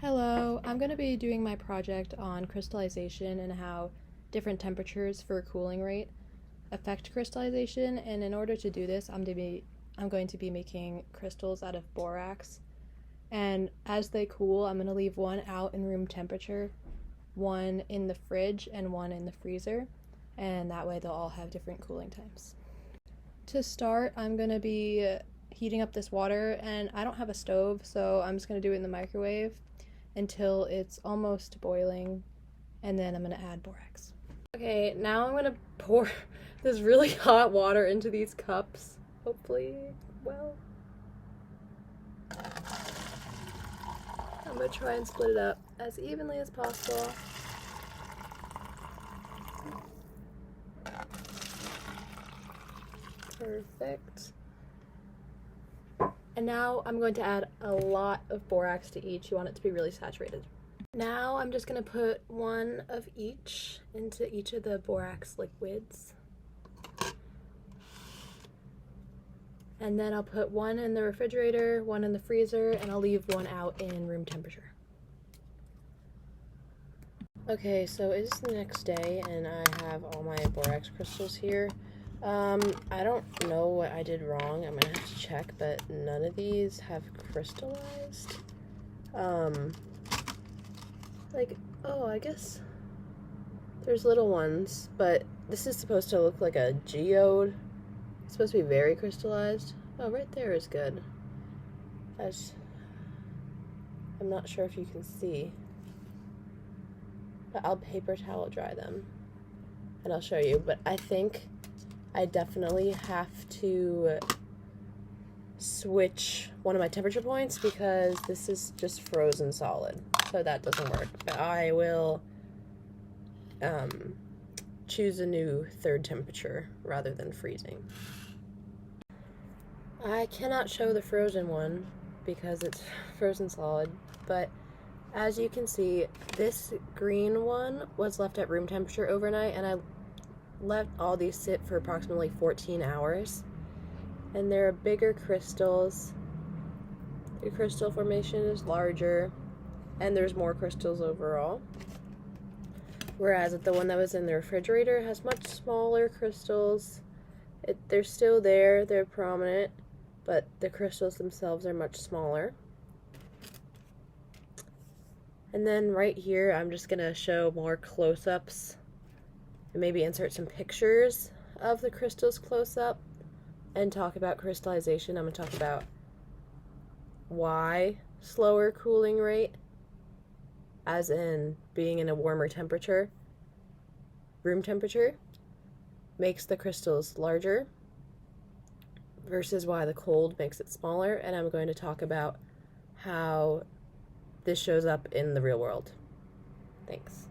Hello, I'm going to be doing my project on crystallization and how different temperatures for cooling rate affect crystallization, and in order to do this, I'm going to be making crystals out of borax, and as they cool, I'm going to leave one out in room temperature, one in the fridge, and one in the freezer, and that way they'll all have different cooling times. To start, I'm going to be heating up this water, and I don't have a stove, so I'm just going to do it in the microwave until it's almost boiling, and then I'm going to add borax. Okay, now I'm going to pour this really hot water into these cups, hopefully, well. I'm going to try and split it up as evenly as possible. Perfect. And now I'm going to add a lot of borax to each. You want it to be really saturated. Now I'm just going to put one of each into each of the borax liquids. And then I'll put one in the refrigerator, one in the freezer, and I'll leave one out in room temperature. Okay, so it's the next day and I have all my borax crystals here. I don't know what I did wrong. I'm gonna have to check, but none of these have crystallized. I guess there's little ones, but this is supposed to look like a geode. It's supposed to be very crystallized. Oh, right there is good. I'm not sure if you can see, but I'll paper towel dry them and I'll show you, but I think I definitely have to switch one of my temperature points because this is just frozen solid, so that doesn't work. But I will choose a new third temperature rather than freezing. I cannot show the frozen one because it's frozen solid, but as you can see, this green one was left at room temperature overnight, and I let all these sit for approximately 14 hours, and they're bigger crystals. The crystal formation is larger and there's more crystals overall, whereas the one that was in the refrigerator has much smaller crystals. They're still there, they're prominent, but the crystals themselves are much smaller. And then right here I'm just gonna show more close-ups and maybe insert some pictures of the crystals close up and talk about crystallization. I'm going to talk about why slower cooling rate, as in being in a warmer temperature, room temperature, makes the crystals larger versus why the cold makes it smaller. And I'm going to talk about how this shows up in the real world. Thanks.